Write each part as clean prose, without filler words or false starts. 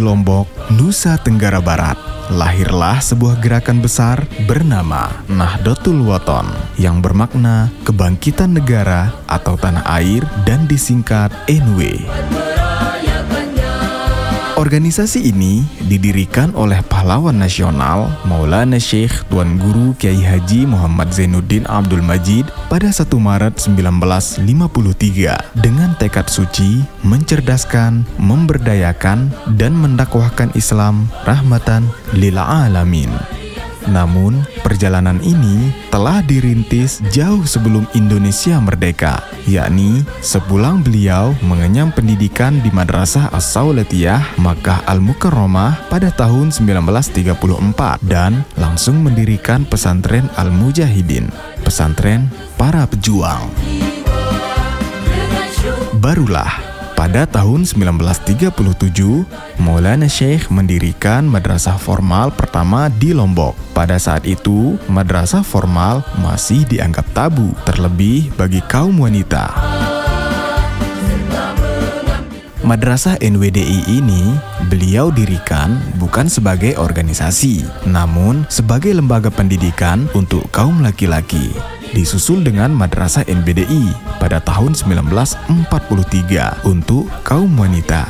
Lombok, Nusa Tenggara Barat, lahirlah sebuah gerakan besar bernama Nahdlatul Wathon yang bermakna kebangkitan negara atau tanah air dan disingkat NW. Organisasi ini didirikan oleh pahlawan nasional Maulana Syekh Tuan Guru Kiai Haji Muhammad Zainuddin Abdul Majid pada 1 Maret 1953 dengan tekad suci mencerdaskan, memberdayakan, dan mendakwahkan Islam rahmatan lil alamin. Namun, perjalanan ini telah dirintis jauh sebelum Indonesia merdeka, yakni sepulang beliau mengenyam pendidikan di Madrasah As-Saulatiyah Makkah Al-Mukarramah pada tahun 1934 dan langsung mendirikan pesantren Al-Mujahidin, pesantren para pejuang. Barulah pada tahun 1937, Maulana Syekh mendirikan madrasah formal pertama di Lombok. Pada saat itu, madrasah formal masih dianggap tabu, terlebih bagi kaum wanita. Madrasah NWDI ini beliau dirikan bukan sebagai organisasi, namun sebagai lembaga pendidikan untuk kaum laki-laki. Disusul dengan Madrasah NBDI pada tahun 1943 untuk kaum wanita.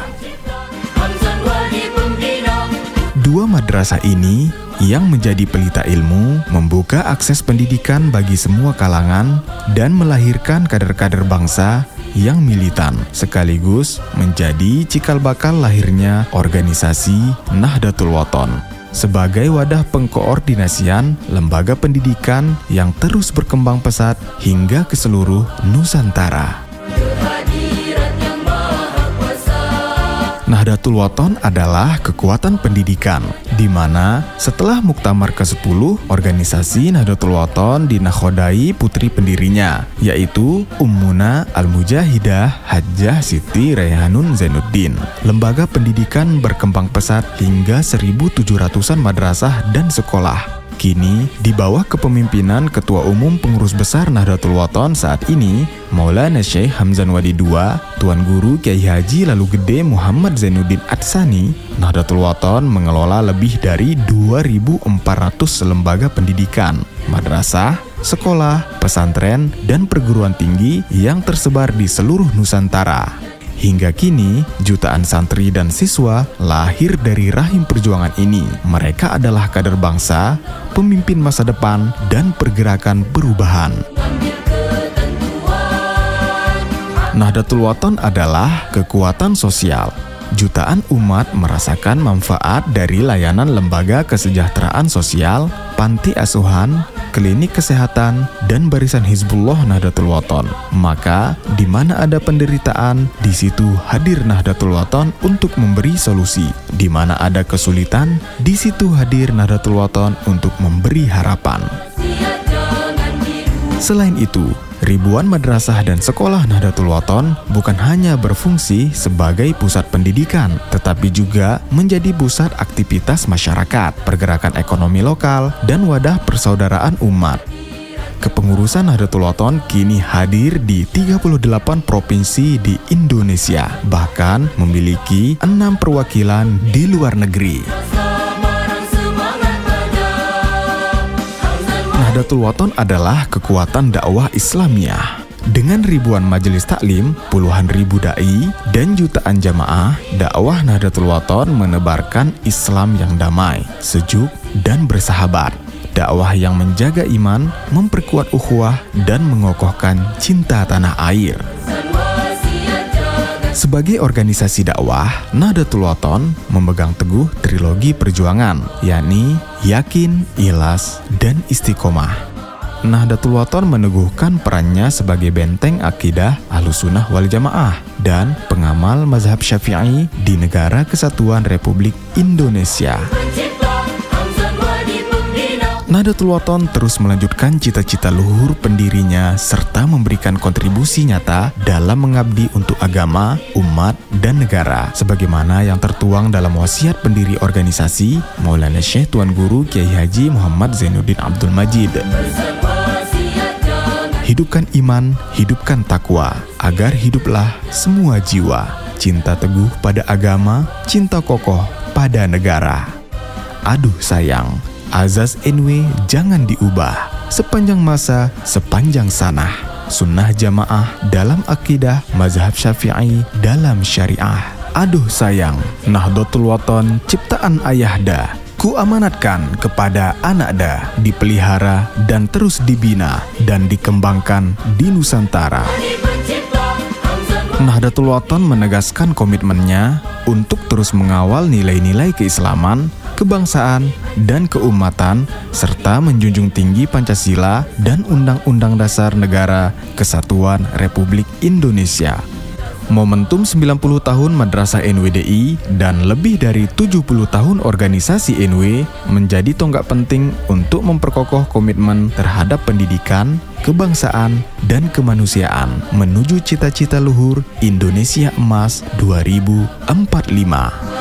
Dua madrasah ini yang menjadi pelita ilmu, membuka akses pendidikan bagi semua kalangan, dan melahirkan kader-kader bangsa yang militan, sekaligus menjadi cikal bakal lahirnya organisasi Nahdlatul Wathon sebagai wadah pengkoordinasian lembaga pendidikan yang terus berkembang pesat hingga ke seluruh Nusantara. Nahdlatul Wathon adalah kekuatan pendidikan, di mana setelah Muktamar ke-10, organisasi Nahdlatul Wathon dinakhodai putri pendirinya, yaitu Ummuna Al-Mujahidah Hajjah Siti Raihanun Zainuddin. Lembaga pendidikan berkembang pesat hingga 1.700-an madrasah dan sekolah. Kini, di bawah kepemimpinan Ketua Umum Pengurus Besar Nahdlatul Wathon saat ini, Maulana Syekh Hamzan Wadi II, Tuan Guru Kiai Haji Lalu Gede Muhammad Zainuddin Atsani, Nahdlatul Wathon mengelola lebih dari 2.400 lembaga pendidikan, madrasah, sekolah, pesantren, dan perguruan tinggi yang tersebar di seluruh Nusantara. Hingga kini, jutaan santri dan siswa lahir dari rahim perjuangan ini. Mereka adalah kader bangsa, pemimpin masa depan, dan pergerakan perubahan. Nahdlatul Wathon adalah kekuatan sosial. Jutaan umat merasakan manfaat dari layanan lembaga kesejahteraan sosial, panti asuhan, klinik kesehatan, dan barisan Hizbullah Nahdlatul Wathon. Maka, di mana ada penderitaan, di situ hadir Nahdlatul Wathon untuk memberi solusi. Di mana ada kesulitan, di situ hadir Nahdlatul Wathon untuk memberi harapan. Selain itu, ribuan madrasah dan sekolah Nahdlatul Wathon bukan hanya berfungsi sebagai pusat pendidikan, tetapi juga menjadi pusat aktivitas masyarakat, pergerakan ekonomi lokal, dan wadah persaudaraan umat. Kepengurusan Nahdlatul Wathon kini hadir di 38 provinsi di Indonesia, bahkan memiliki 6 perwakilan di luar negeri. Nahdlatul Wathon adalah kekuatan dakwah Islamiyah. Dengan ribuan majelis taklim, puluhan ribu dai, dan jutaan jamaah, dakwah Nahdlatul Wathon menebarkan Islam yang damai, sejuk, dan bersahabat. Dakwah yang menjaga iman, memperkuat ukhuwah, dan mengokohkan cinta tanah air. Sebagai organisasi dakwah, Nahdlatul Wathon memegang teguh trilogi perjuangan, yakni yakin, ikhlas, dan istiqomah. Nahdlatul Wathon meneguhkan perannya sebagai benteng akidah Ahlussunnah wal Jamaah dan pengamal mazhab Syafi'i di Negara Kesatuan Republik Indonesia. Nahdlatul Wathon terus melanjutkan cita-cita luhur pendirinya serta memberikan kontribusi nyata dalam mengabdi untuk agama, umat, dan negara sebagaimana yang tertuang dalam wasiat pendiri organisasi Maulana Syekh Tuan Guru Kiai Haji Muhammad Zainuddin Abdul Majid. Hidupkan iman, hidupkan takwa, agar hiduplah semua jiwa. Cinta teguh pada agama, cinta kokoh kepada negara. Aduh sayang, azas NW jangan diubah. Sepanjang masa, sepanjang sanah. Sunnah jamaah dalam akidah, mazhab syafi'i dalam syariah. Aduh sayang, Nahdlatul Wathon ciptaan ayahda, ku amanatkan kepada anakda, dipelihara dan terus dibina dan dikembangkan di Nusantara. Nahdlatul Wathon menegaskan komitmennya untuk terus mengawal nilai-nilai keislaman, kebangsaan, dan keumatan, serta menjunjung tinggi Pancasila dan Undang-Undang Dasar Negara Kesatuan Republik Indonesia. Momentum 90 tahun Madrasah NWDI dan lebih dari 70 tahun organisasi NW menjadi tonggak penting untuk memperkokoh komitmen terhadap pendidikan, kebangsaan, dan kemanusiaan menuju cita-cita luhur Indonesia Emas 2045.